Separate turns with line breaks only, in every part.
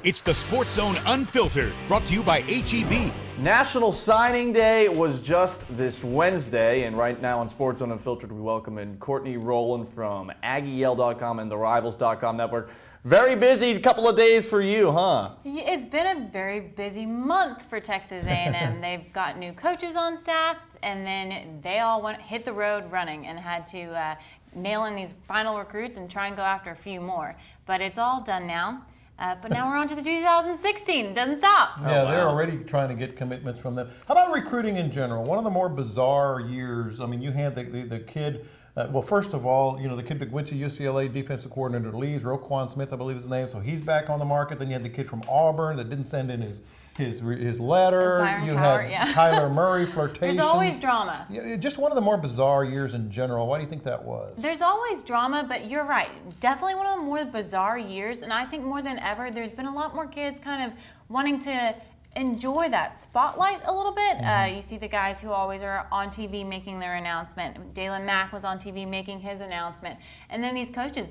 It's the Sports Zone Unfiltered, brought to you by HEB.
National Signing Day was just this Wednesday, and right now on Sports Zone Unfiltered, we welcome in Courtney, Roland from AggieYell.com and the Rivals.com network. Very busy couple of days for you, huh?
It's been a very busy month for Texas A&M. They've got new coaches on staff, and then they all hit the road running and had to nail in these final recruits and try and go after a few more. But it's all done now. But now we're on to the 2016. It doesn't stop.
Yeah, they're already trying to get commitments from them. How about recruiting in general? One of the more bizarre years. I mean, you had the kid. Well, first of all, you know, the kid that went to UCLA, defensive coordinator leaves, Roquan Smith, I believe is his name. So he's back on the market. Then you had the kid from Auburn that didn't send in his letter. You had Kyler Murray flirtations.
There's always drama.
Yeah, just one of the more bizarre years in general. Why do you think that was?
There's always drama, but you're right. Definitely one of the more bizarre years, and I think more than ever, there's been a lot more kids kind of wanting to enjoy that spotlight a little bit. You see the guys who always are on TV making their announcement. Dalen Mack was on TV making his announcement. And then these coaches,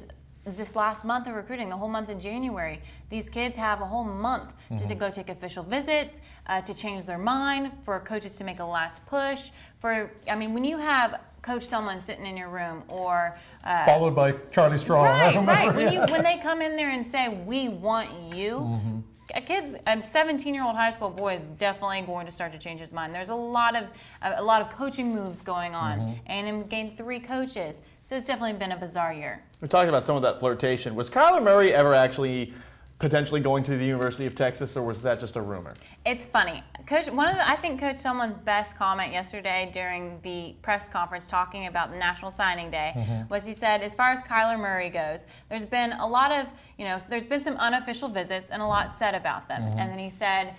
this last month of recruiting, the whole month of January, these kids have a whole month to go take official visits, to change their mind, for coaches to make a last push. I mean, when you have Coach someone sitting in your room, or
followed by Charlie Strong.
Right. When they come in there and say, "We want you," a 17-year-old high school boy is definitely going to start to change his mind. There's a lot of coaching moves going on, and gained 3 coaches, so it's definitely been a bizarre year.
We're talking about some of that flirtation. Was Kyler Murray ever actually potentially going to the University of Texas, or was that just a rumor?
It's funny. I think Coach Sumlin's best comment yesterday during the press conference talking about the National Signing Day was, he said, as far as Kyler Murray goes, there's been a lot of, there's been some unofficial visits and a lot said about them. And then he said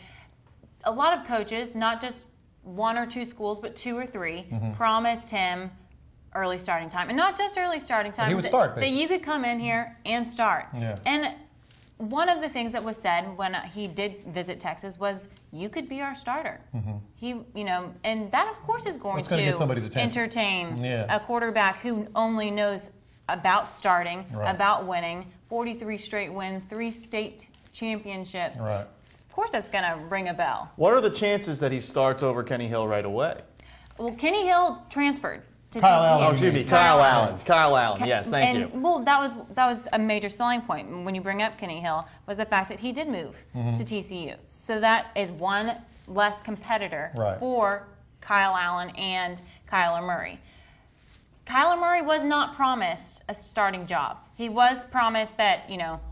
a lot of coaches, not just 1 or 2 schools, but 2 or 3, promised him early starting time. And not just early starting time.
He would start, basically.
That you could come in here and start.
Yeah.
And one of the things that was said when he did visit Texas was, "You could be our starter." And that of course is going to
get somebody's attention.
Entertain a quarterback who only knows about starting, about winning, 43 straight wins, 3 state championships.
Right.
Of course, that's going to ring a bell.
What are the chances that he starts over Kenny Hill right away?
Well, Kenny Hill transferred to
Kyle
TCU.
Allen.
Oh, excuse me, Kyle Allen. Kyle Allen. Yes, thank you.
Well, that was a major selling point when you bring up Kenny Hill, was the fact that he did move to TCU. So that is one less competitor for Kyle Allen and Kyler Murray. Kyler Murray was not promised a starting job. He was promised that,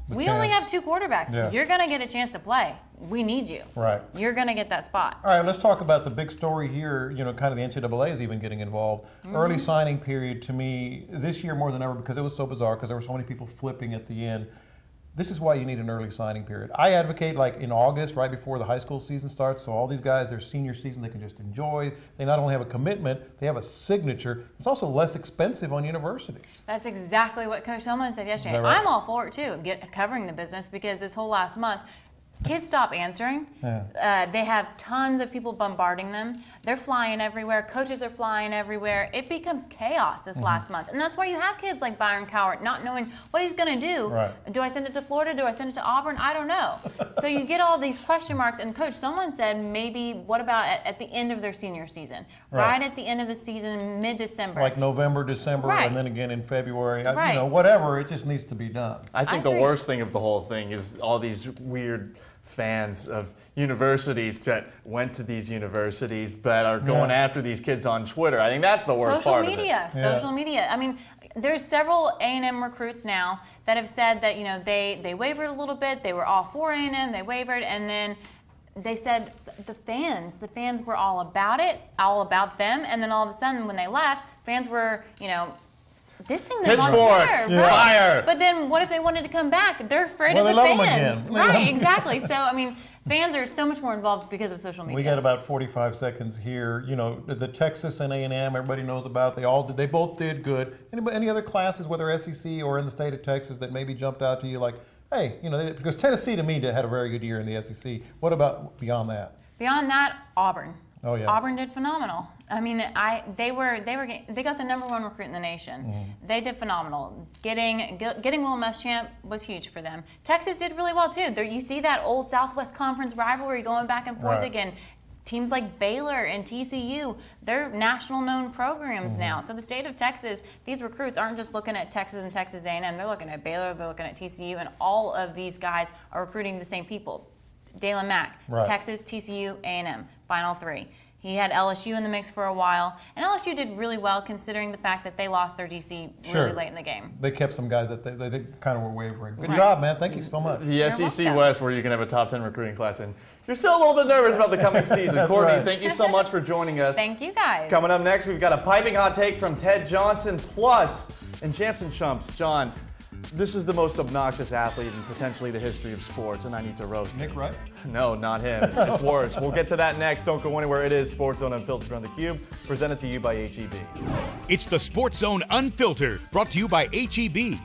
we only have 2 quarterbacks.
Yeah.
You're going to get a chance to play. We need you.
Right.
You're going to get that spot.
All right, let's talk about the big story here. Kind of the NCAA is even getting involved. Early signing period, to me, this year more than ever, because it was so bizarre, because there were so many people flipping at the end. This is why you need an early signing period. I advocate like in August, right before the high school season starts, so all these guys, their senior season, they can just enjoy. They not only have a commitment, they have a signature. It's also less expensive on universities.
That's exactly what Coach Tillman said yesterday.
Right?
I'm all for it too, covering the business, because this whole last month, kids stop answering. They have tons of people bombarding them. They're flying everywhere. Coaches are flying everywhere. It becomes chaos this last month. And that's why you have kids like Byron Cowart not knowing what he's going to do.
Right.
Do I send it to Florida? Do I send it to Auburn? I don't know. So you get all these question marks. And Coach, someone said maybe what about at the end of their senior season? Right at the end of the season, mid-December.
Like November, December, and then again in February.
Right.
Whatever, it just needs to be done.
I think the worst thing of the whole thing is all these weird fans of universities that went to these universities but are going after these kids on Twitter. I think that's the worst part of it.
Social media. I mean, there's several A&M recruits now that have said that, they wavered a little bit. They were all for A&M. They wavered, and then they said the fans were all about it, all about them, and then all of a sudden when they left, fans were, dissing them on Twitter.
Fire!
But then what if they wanted to come back? They're afraid of the fans. Right, exactly. So, I mean, fans are so much more involved because of social media.
We got about 45 seconds here. The Texas and A&M, everybody knows about. They both did good. Any other classes, whether SEC or in the state of Texas, that maybe jumped out to you like, hey, because Tennessee to me had a very good year in the SEC. What about beyond that?
Beyond that, Auburn.
Oh yeah.
Auburn did phenomenal. I mean, they got the #1 recruit in the nation. They did phenomenal. Getting Will Muschamp was huge for them. Texas did really well too. You see that old Southwest Conference rivalry going back and forth again. Teams like Baylor and TCU, they're national known programs now. So the state of Texas, these recruits aren't just looking at Texas and Texas A&M. They're looking at Baylor, they're looking at TCU, and all of these guys are recruiting the same people. Dalen Mack, Texas, TCU, A&M, Final 3. He had LSU in the mix for a while, and LSU did really well considering the fact that they lost their DC really late in the game.
They kept some guys that they kind of were wavering. Good job, man. Thank you so much.
The SEC West, where you can have a top 10 recruiting class in. You're still a little bit nervous about the coming season. Courtney, thank you so much for joining us.
Thank you, guys.
Coming up next, we've got a piping hot take from Ted Johnson, plus, in Champs and Chumps, John, this is the most obnoxious athlete in potentially the history of sports, and I need to roast him.
Nick Wright?
No, not him. It's worse. We'll get to that next. Don't go anywhere. It is Sports Zone Unfiltered on theCUBE, presented to you by HEB.
It's the Sports Zone Unfiltered, brought to you by HEB.